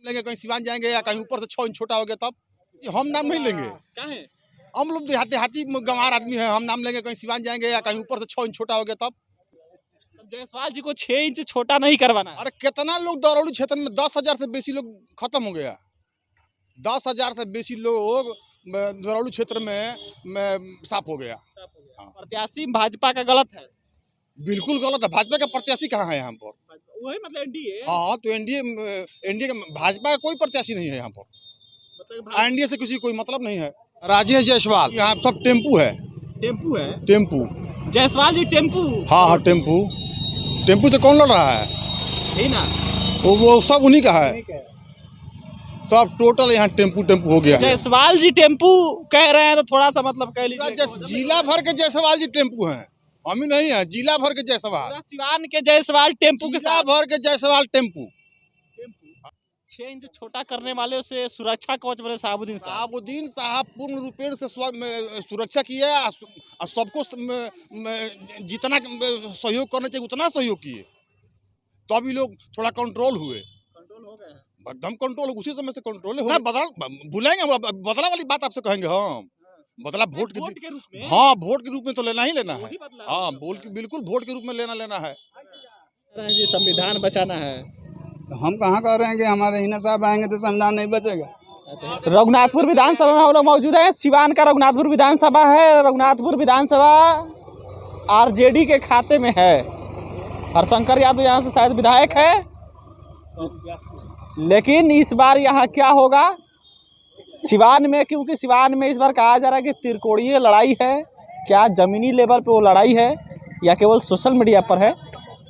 लेंगे, कहीं सिवान जाएंगे या कहीं ऊपर से 6 इंच छोटा हो गया तब ये हम नाम नहीं लेंगे। क्या है? हम लोग देहाती गंवार आदमी है, हम नाम लेंगे कहीं सिवान जाएंगे या कहीं ऊपर से 6 इंच छोटा हो गया तब। जायसवाल जी को 6 इंच छोटा नहीं करवाना है। अरे कितना लोग दरौली क्षेत्र में 10,000 से बेसी लोग खत्म हो गया। 10,000 से बेसी लोग दरौली क्षेत्र में साफ हो गया। हाँ। प्रत्याशी भाजपा का गलत है। बिल्कुल गलत है। भाजपा का प्रत्याशी कहाँ है यहाँ पर? वही मतलब एनडीए। हाँ तो एनडीए का भाजपा का कोई प्रत्याशी नहीं है यहाँ पर। मतलब एनडीए से किसी कोई मतलब नहीं है। राजेश जायसवाल यहाँ सब टेम्पू है। टेम्पू है। टेम्पू। जायसवाल जी टेम्पू। हाँ टेम्पू। टेम्पू से कौन लड़ रहा है? ही ना। वो सब उन्हीं का है। सब टोटल यहाँ टेम्पू हो गया है। जायसवाल जी टेम्पू कह रहे हैं तो थोड़ा सा मतलब कह लीजिए। जिला भर के जायसवाल जी टेम्पू हैं, हम ही नहीं है। जिला भर के जायसवाल, पूरा सिवान के जायसवाल टेम्पू के जिला साथ। भर के जायसवाल टेम्पू। 6 इंच छोटा करने वाले से सुरक्षा कवच बने साहबुद्दीन साहब। साहबुद्दीन साहब पूर्ण रूपेण से सुरक्षा किए और सबको जितना सहयोग करना चाहिए उतना सहयोग किए, तो अभी लोग थोड़ा कंट्रोल हुए। कंट्रोल हो गए। एकदम कंट्रोल, उसी समय से कंट्रोल हो। बदला भूलेंगे, बदला वाली बात आपसे कहेंगे हम। बदला वोट के रूप में। हाँ वोट के रूप में तो लेना ही लेना है। बदला हाँ बिल्कुल वोट के रूप में लेना है। जी संविधान बचाना है। हम कहाँ कह रहे हैं कि हमारे हिना साहब आएंगे तो संविधान नहीं बचेगा। रघुनाथपुर विधानसभा में हम लोग मौजूद हैं। सिवान का रघुनाथपुर विधानसभा है। रघुनाथपुर विधानसभा आरजेडी के खाते में है। हरशंकर यादव यहाँ से शायद विधायक है, लेकिन इस बार यहाँ क्या होगा सिवान में, क्योंकि सिवान में इस बार कहा जा रहा है कि त्रिकोणीय लड़ाई है। क्या जमीनी लेवल पे वो लड़ाई है या केवल सोशल मीडिया पर है,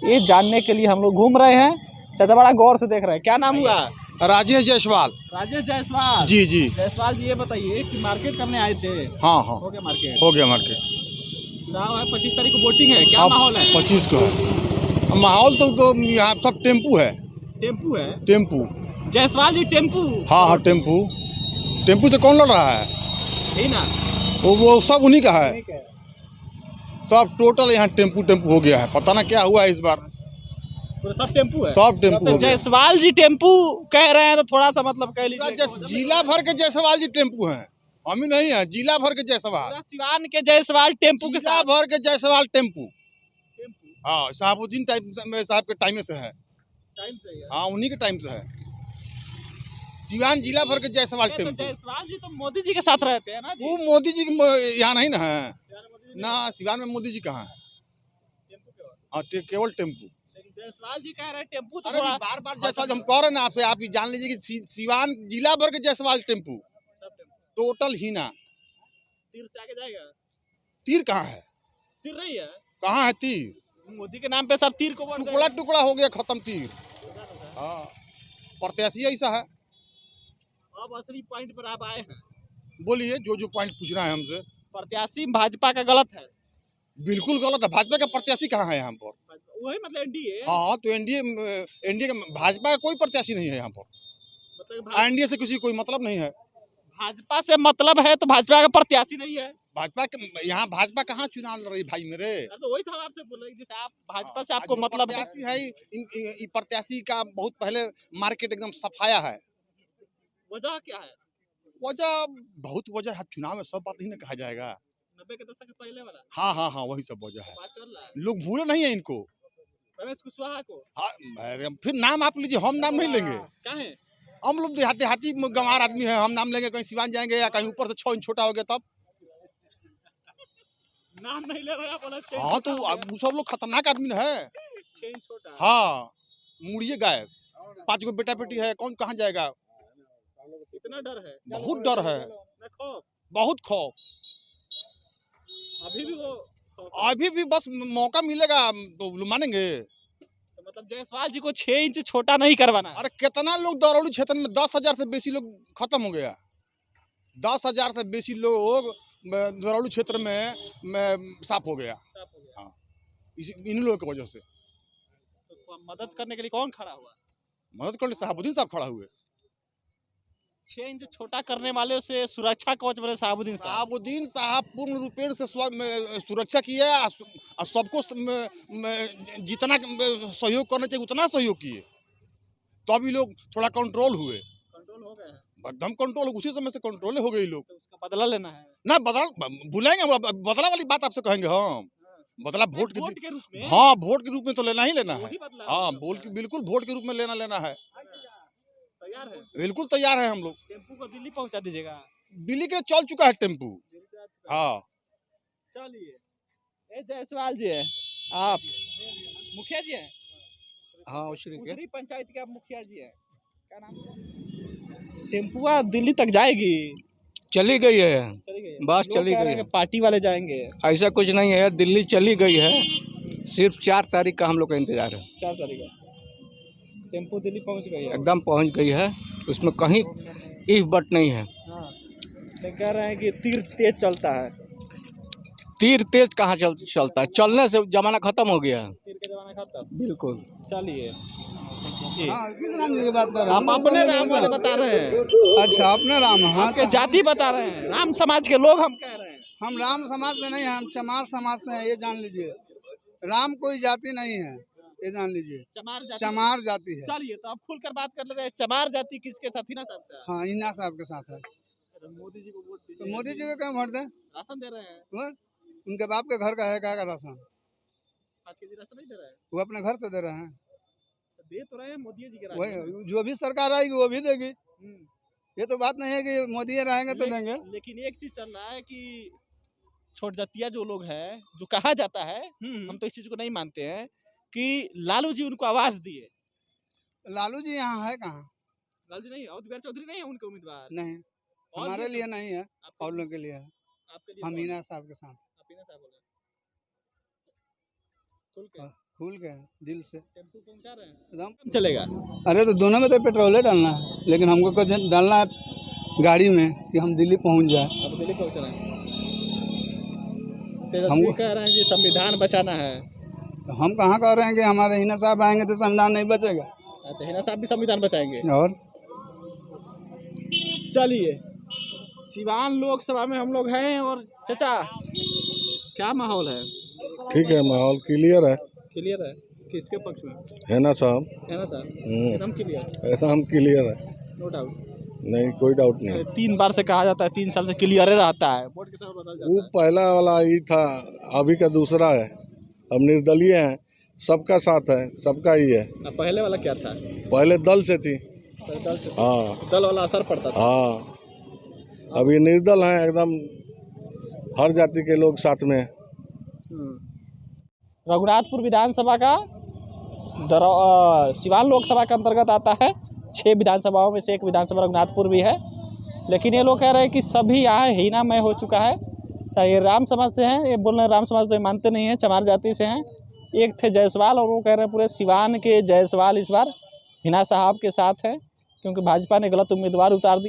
ये जानने के लिए हम लोग घूम रहे हैं। चाचा बड़ा गौर से देख रहे हैं। क्या नाम हुआ? राजेश जायसवाल। राजेश जायसवाल जी। जायसवाल जी ये बताइए कि मार्केट करने आए थे। हाँ हो गया मार्केट? हो गया मार्केट। चुनाव है, 25 तारीख को वोटिंग है। क्या माहौल है? 25 को है माहौल। तो यहाँ सब टेम्पू है। टेम्पू है। टेम्पू। जायसवाल जी टेम्पू। हाँ टेम्पू। टेम्पू से कौन लड़ रहा है? ही ना। वो सब उन्हीं का है। सब टोटल यहाँ टेम्पू हो गया है। पता ना क्या हुआ है इस बार। सब टेम्पू है। सब टेम्पू हो गया। जायसवाल जी टेम्पू कह रहे हैं तो थोड़ा सा मतलब कह लीजिए। जिला भर के जायसवाल जी टेम्पू हैं, हम ही नहीं है। जिला भर के जायसवाल, पूरा सिवान के जायसवाल टेम्पू के जिला साथ। भर के जायसवाल टेम्पू। हाँ साहबुद्दीन साहब के टाइम से है। टाइम से है। हाँ उन्हीं के टाइम से है। सिवान जिला भर के जायसवाल तो टेम्पू। जायसवाल जी तो मोदी जी के साथ रहते हैं ना जी? वो मोदी जी यहाँ नहीं ना है ना। सिवान में मोदी जी कहाँ है? हाँ केवल टेम्पू। जायसवाल जी कह रहे हैं टेम्पू तो अरे थोड़ा बार जायसवाल हम कह रहे हैं ना आपसे, आप ये जान लीजिए कि सिवान जिला भर के जायसवाल टेम्पू टोटल ही ना। तीर से आगे जाएगा। तीर कहाँ है? तीर नहीं है। कहाँ है तीर? मोदी के नाम पे सब तीर को टुकड़ा हो गया, खत्म तीर। हाँ प्रत्याशी ऐसा है। अब असली पॉइंट पर आप आए हैं। बोलिए जो पॉइंट पूछना है हमसे। प्रत्याशी भाजपा का गलत है। बिल्कुल गलत है। भाजपा का प्रत्याशी कहाँ है यहाँ पर? वही मतलब एनडीए। हाँ तो एनडीए का भाजपा का कोई प्रत्याशी नहीं है यहाँ पर। मतलब एनडीए से किसी कोई मतलब नहीं है। भाजपा से मतलब है तो भाजपा का प्रत्याशी नहीं है। भाजपा यहाँ भाजपा कहाँ चुनाव लड़ रही भाई मेरे? तो वही था आपसे बोल रहे जैसे आप भाजपा से आपको मतलब है। प्रत्याशी है प्रत्याशी का बहुत पहले मार्केट एकदम सफाया है। वजह क्या है? वजह बहुत वजह है। चुनाव में सब बात ही ना कहा जाएगा। 90 के दशक के पहले वाला। हाँ वही सब वजह है। बात चल रहा है। लोग भूले नहीं है इनको। रमेश कुशवाहा को। हाँ फिर नाम आप लीजिए, हम नाम नहीं लेंगे। क्या है? हम लोग देहाती गंवार आदमी है, हम नाम लेंगे कहीं सिवान जाएंगे या कहीं ऊपर से 6 इंच छोटा हो गया तब। नाम नहीं ले रहे आप बोला 6 हाँ तो वो सब लोग खतरनाक आदमी है। 6 इंच छोटा। हाँ मुड़िए गायब। 5 गो बेटा बेटी है, कौन कहाँ जाएगा? इतना डर है? बहुत डर है। बहुत खौफ। अभी भी वो अभी भी बस मौका मिलेगा तो मानेंगे। तो मतलब जायसवाल जी को 6 इंच छोटा नहीं करवाना है। अरे कितना लोग दरौली क्षेत्र में 10,000 से बेसी लोग खत्म हो गया। 10,000 से बेसी लोग दरौली क्षेत्र में साफ हो गया। हाँ इन लोगों की वजह से। तो मदद करने के लिए कौन खड़ा हुआ? मदद करने साहबुद्दीन साहब खड़ा हुए। 6 इंच छोटा करने वाले से सुरक्षा कवच बने साहबुद्दीन साहब। साहबुद्दीन साहब पूर्ण रूपेण से सुरक्षा किए और सबको जितना सहयोग करना चाहिए उतना सहयोग किए, तो अभी लोग थोड़ा कंट्रोल हुए, कंट्रोल हो गए हैं, एकदम कंट्रोल, उसी समय से कंट्रोल हो गई लोग। तो उसका बदला लेना है। ना बदला बुलाएंगे, बदला वाली बात आपसे कहेंगे हम, बदला वोट वोट के रूप में, हाँ वोट के रूप में तो लेना ही लेना है। वही बदला हाँ है। बोल के बिल्कुल वोट के रूप में लेना है, तैयार है, बिल्कुल तैयार है हम लोग। टेम्पू को दिल्ली पहुंचा दीजिएगा। दिल्ली के चल चुका है टेम्पू। हाँ चलिए, ए जायसवाल जी है, आप मुखिया जी हैं? हाँ उसी उसी पंचायत के आप मुखिया जी हैं, क्या नाम? टेम्पुआ दिल्ली तक जाएगी? चली गई है, चली गई है। बस लोग चली कह रहे गई हैं है। कि पार्टी वाले जाएंगे। ऐसा कुछ नहीं है, दिल्ली चली गई है, सिर्फ 4 तारीख का हम लोग का इंतजार है। 4 तारीख का टेम्पू दिल्ली पहुंच गई है। एकदम पहुंच गई है, उसमें कहीं इफ बट नहीं है। हाँ, तो कह रहे हैं कि तीर तेज चलता है। तीर तेज कहाँ चलता है, चलने से जमाना खत्म हो गया है। तीर के जमाना खत्म। बिल्कुल। चलिए, किस राम जी की बात कर रहे आप अपने राम वाले बता रहे हैं, अच्छा अपने राम, हाँ आपके जाति बता रहे हैं, राम समाज के लोग हम कह रहे हैं। हम राम समाज से नहीं, हम चमार समाज से हैं, ये जान लीजिए। राम कोई जाति नहीं है, ये जान लीजिए, चमार जाति। चमार जाति है। चलिए, तो आप खुलकर बात कर लेते हैं। चमार जाति किसके साथ? हिना साहब से। हाँ इन्ना साहब के साथ है। तो मोदी जी को वोट तो दीजिए। मोदी जी को क्या वोट दें? राशन दे रहे हैं, वो उनके बाप के घर का है, क्या का राशन 5 केजी राशन नहीं दे रहे हैं? वो अपने घर से दे रहे हैं। तो दे तो रहे हैं मोदी जी के राशन। वही जो भी सरकार आएगी वो भी देगी, ये तो बात नहीं है कि मोदी रहेंगे तो देंगे। लेकिन एक चीज चल रहा है कि छोट जातिया जो लोग हैं, जो कहा जाता है, हम तो इस चीज को नहीं मानते हैं कि लालू जी उनको आवाज दिए। लालू जी यहाँ है कहाँ? लालू जी नहीं, अवध बिहारी चौधरी नहीं है उनके उम्मीदवार। नहीं, और हमारे भी लिए नहीं है, आपके और लोगों के लिए है। आपके लिए हम कौन? हीना साहब के साथ आप हीना साहब बोल रहे हैं। खुल के खुल के दिल से टेम्पू पहुंचा रहे हैं, एकदम चलेगा। अरे तो दोनों में तो पेट्रोल डालना है, लेकिन हमको कुछ डालना है गाड़ी में कि हम दिल्ली पहुंच जाए। अब दिल्ली पहुंच रहे हैं। तेजस्वी कह रहे हैं कि संविधान बचाना है। तो हम कहाँ कह रहे हैं कि हमारे हीना साहब आएंगे तो संविधान नहीं बचेगा। अच्छा, हिना साहब भी संविधान बचाएंगे। और चलिए, सिवान लोकसभा में हम लोग हैं। और चाचा, क्या माहौल है? ठीक है, माहौल क्लियर है। क्लियर है? किसके पक्ष में? है ना साहब, है ना साहब, एकदम क्लियर, एकदम क्लियर है, नो डाउट। नहीं कोई डाउट नहीं। 3 बार से कहा जाता है, 3 साल से क्लियर रहता है, वोट के साथ बदल वो जाता पहला वाला ही था, अभी का दूसरा है। अब निर्दलीय है, सबका साथ है, सबका ही है। है। पहले वाला क्या था? पहले दल से थी। दल से, हाँ दल वाला असर पड़ता था। हाँ, अभी निर्दल है, एकदम हर जाति के लोग साथ में हैं। रघुनाथपुर विधानसभा का सिवान लोकसभा के अंतर्गत आता है। 6 विधानसभाओं में से एक विधानसभा रघुनाथपुर भी है। लेकिन ये लोग कह रहे हैं कि सभी यहाँ हीनामय हो चुका है। चाहे ये राम समाज से हैं, ये बोल रहे हैं राम समाज तो ये मानते नहीं हैं, चमार जाति से हैं। एक थे जायसवाल, और वो कह रहे हैं पूरे सिवान के जायसवाल इस बार हिना साहब के साथ हैं, क्योंकि भाजपा ने गलत उम्मीदवार उतार दिया।